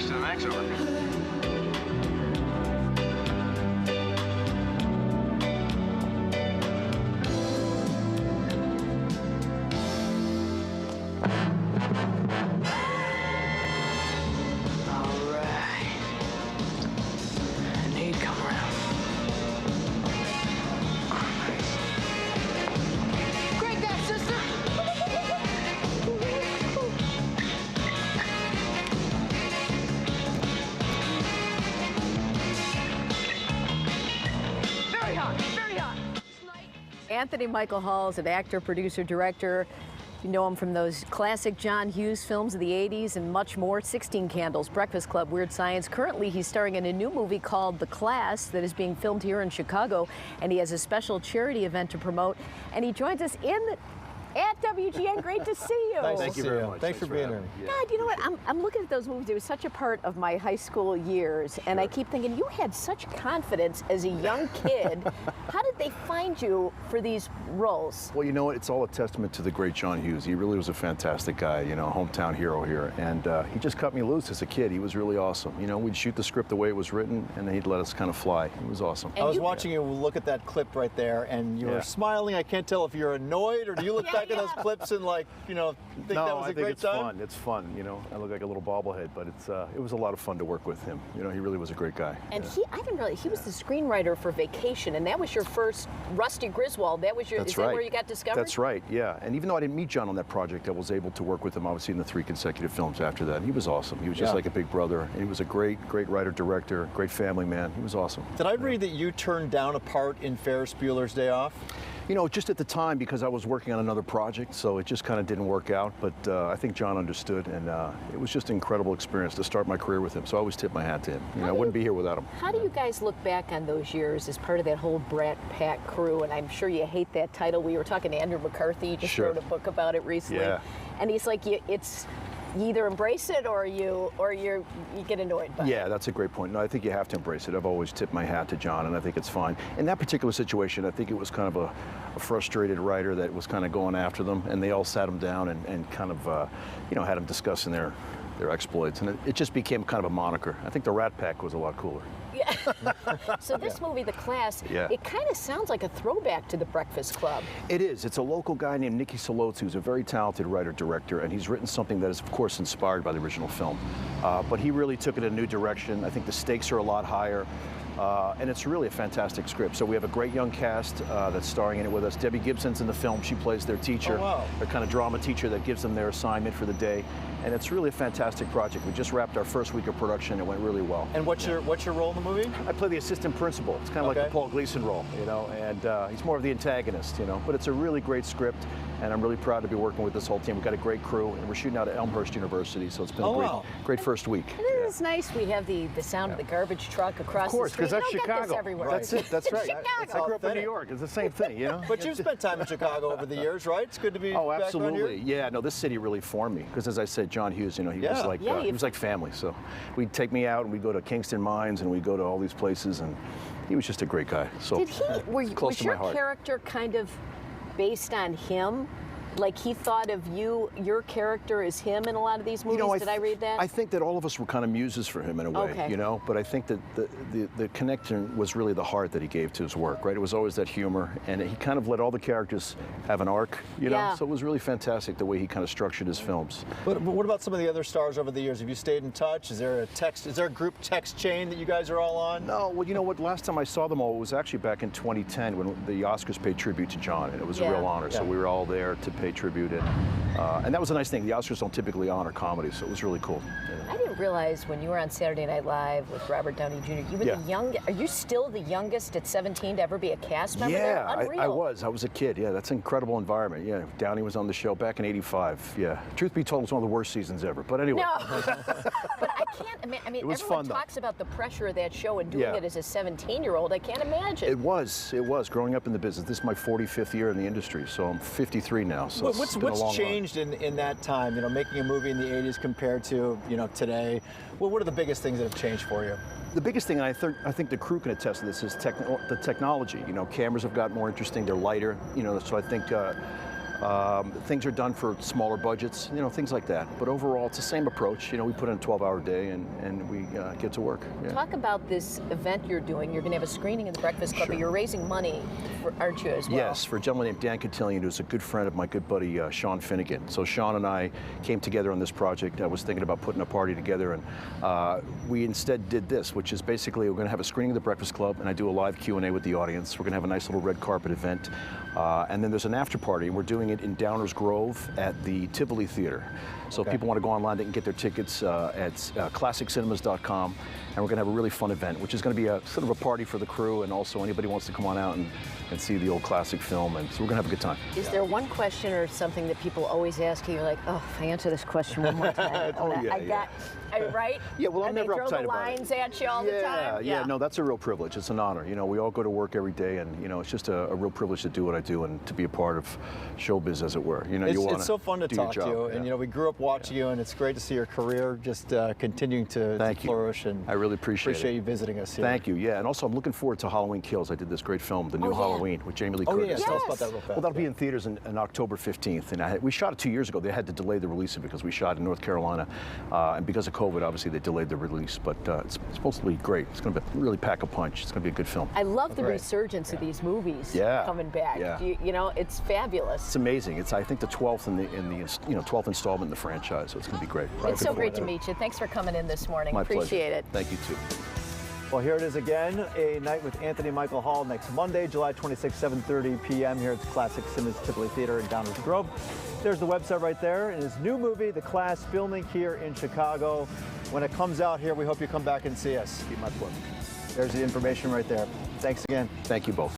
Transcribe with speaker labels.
Speaker 1: X to the max, over.
Speaker 2: Anthony Michael Hall is an actor, producer, director. You know him from those classic John Hughes films of the 80s and much more. 16 Candles, Breakfast Club, Weird Science. Currently, he's starring in a new movie called The Class that is being filmed here in Chicago, and he has a special charity event to promote. And he joins us at WGN. Great to see you.
Speaker 3: Thank you very much. Thanks for being here.
Speaker 2: God, you know what? I'm looking at those movies. It was such a part of my high school years, and I keep thinking, you had such confidence as a young kid. How did they find you for these roles?
Speaker 4: Well, you know what? It's all a testament to the great John Hughes. He really was a fantastic guy, you know, hometown hero here. And he just cut me loose as a kid. He was really awesome. You know, we'd shoot the script the way it was written, and then he'd let us kind of fly. It was awesome.
Speaker 3: I was watching you look at that clip right there, and you were smiling. I can't tell if you're annoyed, or do you look back at those clips and, like, you know, think that was a great time?
Speaker 4: No, I think it's fun. It's fun, you know. I look like a little bobblehead, but it was a lot of fun to work with him. You know, he really was a great guy.
Speaker 2: And I didn't realize, he was the screenwriter for Vacation, and that was your first Rusty Griswold. That was your,
Speaker 4: That's
Speaker 2: is that
Speaker 4: right.
Speaker 2: where you got discovered?
Speaker 4: That's right, yeah. And even though I didn't meet John on that project, I was able to work with him, obviously, in the 3 consecutive films after that. He was awesome. He was just like a big brother. And he was a great writer, director, great family man. He was awesome.
Speaker 3: Did I read that you turned down a part in Ferris Bueller's Day Off?
Speaker 4: You know, just at the time, because I was working on another project, so it just kind of didn't work out. But I think John understood, and it was just an incredible experience to start my career with him. So I always tip my hat to him. You know, I wouldn't be here without him.
Speaker 2: How do you guys look back on those years as part of that whole Brat Pack crew? And I'm sure you hate that title. We were talking to Andrew McCarthy. He just wrote a book about it recently.
Speaker 4: Yeah.
Speaker 2: And he's like, you either embrace it or you get annoyed by it.
Speaker 4: Yeah, that's a great point. No, I think you have to embrace it. I've always tipped my hat to John, and I think it's fine. In that particular situation, I think it was kind of a frustrated writer that was kind of going after them, and they all sat him down and kind of, you know, had him discussing their exploits, and it just became kind of a moniker. I think the Rat Pack was a lot cooler.
Speaker 2: Yeah. So this movie, The Class, it kind of sounds like a throwback to The Breakfast Club.
Speaker 4: It is. It's a local guy named Nicky Solotz, who's a very talented writer-director, and he's written something that is, of course, inspired by the original film. But he really took it in a new direction. I think the stakes are a lot higher. And it's really a fantastic script. So we have a great young cast that's starring in it with us. Debbie Gibson's in the film. She plays their teacher, their kind of drama teacher that gives them their assignment for the day. And it's really a fantastic project. We just wrapped our first week of production. It went really well.
Speaker 3: And what's your role in the movie?
Speaker 4: I play the assistant principal. It's kind of like the Paul Gleason role, you know, and he's more of the antagonist, you know. But it's a really great script, and I'm really proud to be working with this whole team. We've got a great crew, and we're shooting out at Elmhurst University, so it's been a great first week.
Speaker 2: And it's nice. We have the sound of the garbage truck across the street.
Speaker 4: Of course, because that's
Speaker 2: Chicago.
Speaker 4: Chicago.
Speaker 2: Everywhere.
Speaker 4: That's it. That's right.
Speaker 2: Chicago.
Speaker 4: I grew up in New York. It's the same thing, you know.
Speaker 3: But you've spent time in Chicago over the years, right? It's good to be back around here.
Speaker 4: Absolutely. Yeah. No, this city really formed me because, as I said, John Hughes, you know, he was like family. So we'd take me out and we'd go to Kingston Mines and we'd go to all these places, and he was just a great guy. So
Speaker 2: was your character kind of based on him? Like he thought of your character as him in a lot of these movies? Did I read that?
Speaker 4: I think that all of us were kind of muses for him in a way, you know, but I think that the connection was really the heart that he gave to his work, right? It was always that humor, and he kind of let all the characters have an arc, you know, so it was really fantastic the way he kind of structured his films.
Speaker 3: But what about some of the other stars over the years? Have you stayed in touch? Is there a group text chain that you guys are all on?
Speaker 4: No, well, you know what, last time I saw them all, it was actually back in 2010 when the Oscars paid tribute to John, and it was a real honor, so we were all there to pay tribute, and that was a nice thing. The Oscars don't typically honor comedy, so it was really cool.
Speaker 2: I didn't realize when you were on Saturday Night Live with Robert Downey Jr., you were the youngest. Are you still the youngest at 17 to ever be a cast member there? Unreal.
Speaker 4: I was a kid. Yeah, that's an incredible environment. Yeah, Downey was on the show back in '85. Yeah, truth be told, it was one of the worst seasons ever. But anyway.
Speaker 2: No, but I can't. I mean, everyone talks about the pressure of that show and doing it as a 17-year-old. I can't imagine.
Speaker 4: It was growing up in the business. This is my 45th year in the industry, so I'm 53 now. So
Speaker 3: what's changed in that time? You know, making a movie in the '80s compared to today. Well, what are the biggest things that have changed for you?
Speaker 4: The biggest thing, and I think the crew can attest to this, is the technology. You know, cameras have got more interesting. They're lighter. You know, so I think Things are done for smaller budgets, things like that. But overall, it's the same approach. We put in a 12-hour day and we get to work. Yeah.
Speaker 2: Talk about this event you're doing. You're going to have a screening in the Breakfast Club,
Speaker 4: Sure.
Speaker 2: but you're raising money, aren't you, as well?
Speaker 4: Yes, for a gentleman named Dan Cotillion, who's a good friend of my good buddy Sean Finnegan. So Sean and I came together on this project. I was thinking about putting a party together, and we instead did this, which is basically we're going to have a screening of the Breakfast Club, and I do a live Q&A with the audience. We're going to have a nice little red carpet event, and then there's an after party, and we're doing it in Downers Grove at the Tivoli Theater. So if people want to go online, they can get their tickets at classiccinemas.com, and we're going to have a really fun event, which is going to be a sort of a party for the crew, and also anybody who wants to come on out and see the old classic film, and so we're going to have a good time.
Speaker 2: Is there one question or something that people always ask you, you're like, oh, if I answer this question one more time, right?
Speaker 4: Yeah, well, I'm
Speaker 2: and
Speaker 4: never
Speaker 2: they throw
Speaker 4: uptight
Speaker 2: the
Speaker 4: about it.
Speaker 2: lines at you all the time?
Speaker 4: Yeah, no, that's a real privilege. It's an honor. We all go to work every day, and it's just a real privilege to do what I do and to be a part of showbiz, as it were.
Speaker 3: It's so fun to
Speaker 4: do your
Speaker 3: talk to
Speaker 4: job.
Speaker 3: you, and we grew up watching you, and it's great to see your career just continuing to
Speaker 4: Thank you.
Speaker 3: flourish. And
Speaker 4: I really appreciate
Speaker 3: you visiting us here.
Speaker 4: Thank you. Yeah, and also I'm looking forward to Halloween Kills. I did this great film, The New Halloween, with Jamie Lee Curtis.
Speaker 3: Yeah, tell us about that real fast.
Speaker 4: Well, that'll be in theaters on October 15th, and we shot it 2 years ago. They had to delay the release of it because we shot in North Carolina, and because of COVID, obviously they delayed the release. But it's supposed to be great. It's going to really pack a punch. It's going to be a good film.
Speaker 2: I love the resurgence of these movies coming back.
Speaker 4: Yeah.
Speaker 2: It's fabulous.
Speaker 4: It's amazing. It's I think the 12th in the 12th installment in the franchise, so it's going to be great.
Speaker 2: It's so great to meet you. Thanks for coming in this morning.
Speaker 4: My
Speaker 2: Appreciate
Speaker 4: pleasure.
Speaker 2: it.
Speaker 4: Thank you too.
Speaker 3: Well, here it is again, a night with Anthony Michael Hall next Monday, July 26, 7:30 p.m. here at the Classic Cinemas Tivoli Theater in Downers Grove. There's the website right there, and his new movie, The Class, filming here in Chicago. When it comes out here, we hope you come back and see us.
Speaker 4: Be my pleasure.
Speaker 3: There's the information right there. Thanks again.
Speaker 4: Thank you both.